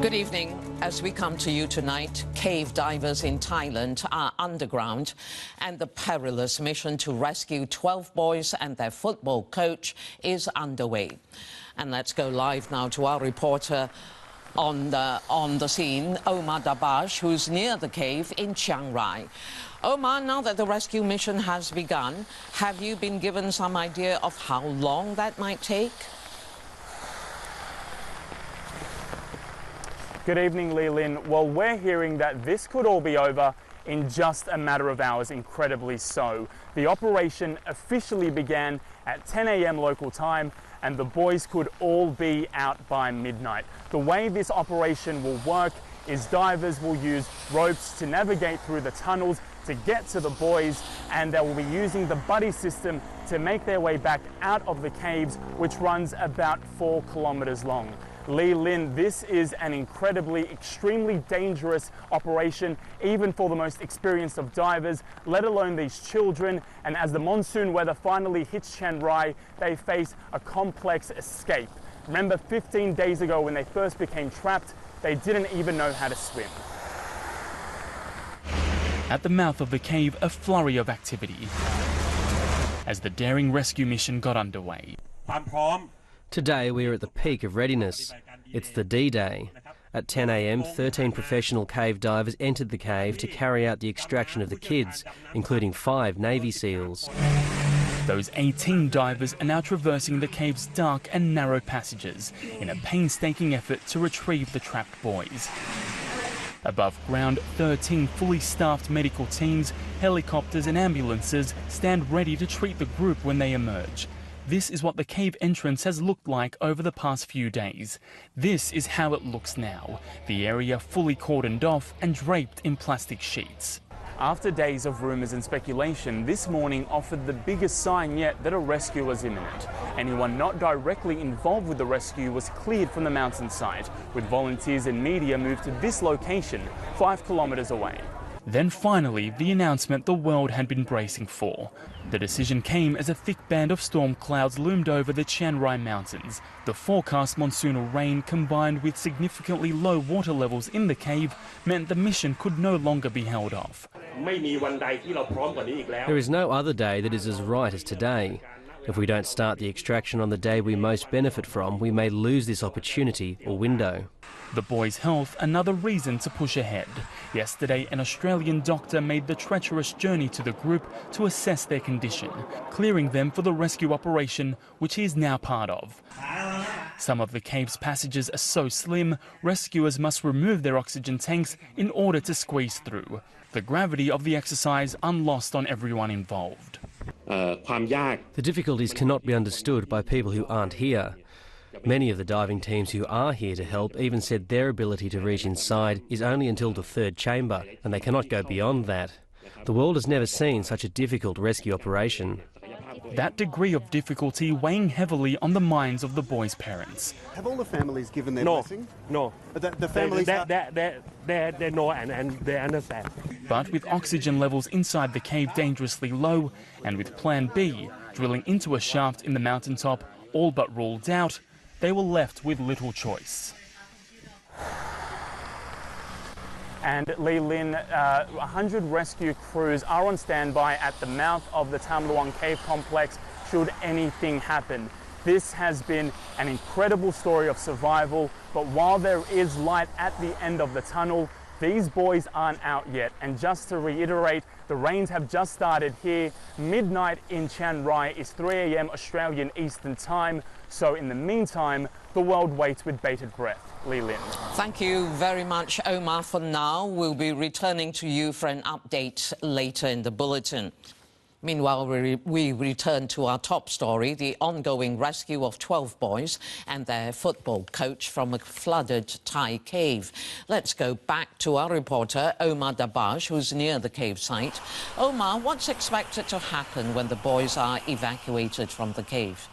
Good evening. As we come to you tonight, cave divers in Thailand are underground and the perilous mission to rescue 12 boys and their football coach is underway. And let's go live now to our reporter on the scene, Omar Dabbagh, who's near the cave in Chiang Rai. Omar, now that the rescue mission has begun, have you been given some idea of how long that might take? Good evening, Lee Lin. Well, we're hearing that this could all be over in just a matter of hours, incredibly so. The operation officially began at 10 a.m. local time, and the boys could all be out by midnight. The way this operation will work is divers will use ropes to navigate through the tunnels to get to the boys, and they will be using the buddy system to make their way back out of the caves, which runs about 4 kilometers long. Lee Lin, this is an incredibly, extremely dangerous operation, even for the most experienced of divers, let alone these children. And as the monsoon weather finally hits Chiang Rai, they face a complex escape. Remember 15 days ago when they first became trapped, they didn't even know how to swim. At the mouth of the cave, a flurry of activity as the daring rescue mission got underway. Today we are at the peak of readiness. It's the D-Day. At 10 a.m, 13 professional cave divers entered the cave to carry out the extraction of the kids, including 5 Navy SEALs. Those 18 divers are now traversing the cave's dark and narrow passages in a painstaking effort to retrieve the trapped boys. Above ground, 13 fully staffed medical teams, helicopters and ambulances stand ready to treat the group when they emerge. This is what the cave entrance has looked like over the past few days. This is how it looks now, the area fully cordoned off and draped in plastic sheets. After days of rumours and speculation, this morning offered the biggest sign yet that a rescue was imminent. Anyone not directly involved with the rescue was cleared from the mountainside, with volunteers and media moved to this location, 5 kilometres away. Then finally, the announcement the world had been bracing for. The decision came as a thick band of storm clouds loomed over the Chiang Rai mountains. The forecast monsoonal rain combined with significantly low water levels in the cave meant the mission could no longer be held off. There is no other day that is as right as today. If we don't start the extraction on the day we most benefit from, we may lose this opportunity or window. The boys' health, another reason to push ahead. Yesterday, an Australian doctor made the treacherous journey to the group to assess their condition, clearing them for the rescue operation, which he is now part of. Some of the cave's passages are so slim, rescuers must remove their oxygen tanks in order to squeeze through. The gravity of the exercise unlost on everyone involved. The difficulties cannot be understood by people who aren't here. Many of the diving teams who are here to help even said their ability to reach inside is only until the 3rd chamber, and they cannot go beyond that. The world has never seen such a difficult rescue operation. That degree of difficulty weighing heavily on the minds of the boys' parents. Have all the families given their blessing? No. The families they know and they understand. But with oxygen levels inside the cave dangerously low, and with Plan B, drilling into a shaft in the mountaintop, all but ruled out, they were left with little choice. And Lee Lin, 100 rescue crews are on standby at the mouth of the Tham Luang cave complex should anything happen. This has been an incredible story of survival, but while there is light at the end of the tunnel, these boys aren't out yet. And just to reiterate, the rains have just started here. Midnight in Chiang Rai is 3 a.m. Australian Eastern Time. So in the meantime, the world waits with bated breath. Lee Lin. Thank you very much, Omar. For now, we'll be returning to you for an update later in the bulletin. Meanwhile, we return to our top story, the ongoing rescue of 12 boys and their football coach from a flooded Thai cave. Let's go back to our reporter, Omar Dabbagh, who's near the cave site. Omar, what's expected to happen when the boys are evacuated from the cave?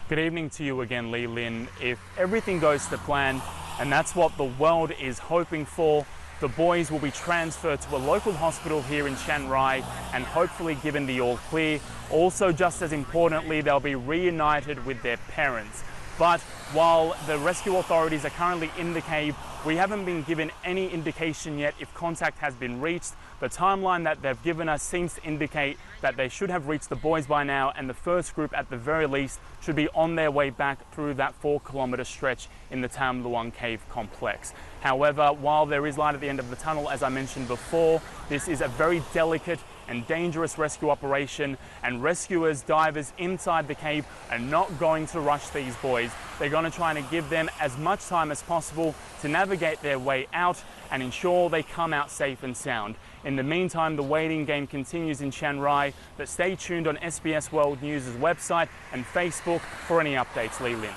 Good evening to you again, Lee Lin. If everything goes to plan, and that's what the world is hoping for, the boys will be transferred to a local hospital here in Chiang Rai and hopefully given the all clear. Also, just as importantly, they'll be reunited with their parents. But while the rescue authorities are currently in the cave, we haven't been given any indication yet if contact has been reached. The timeline that they've given us seems to indicate that they should have reached the boys by now, and the first group at the very least should be on their way back through that 4-kilometre stretch in the Tam Luang cave complex. However, while there is light at the end of the tunnel, as I mentioned before, this is a very delicate and dangerous rescue operation, and rescuers, divers inside the cave are not going to rush these boys. They're going to try to give them as much time as possible to navigate their way out and ensure they come out safe and sound. In the meantime, the waiting game continues in Chiang Rai, but stay tuned on SBS World News' website and Facebook for any updates. Lee Lin.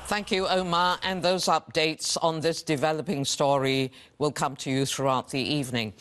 Thank you, Omar. And those updates on this developing story will come to you throughout the evening.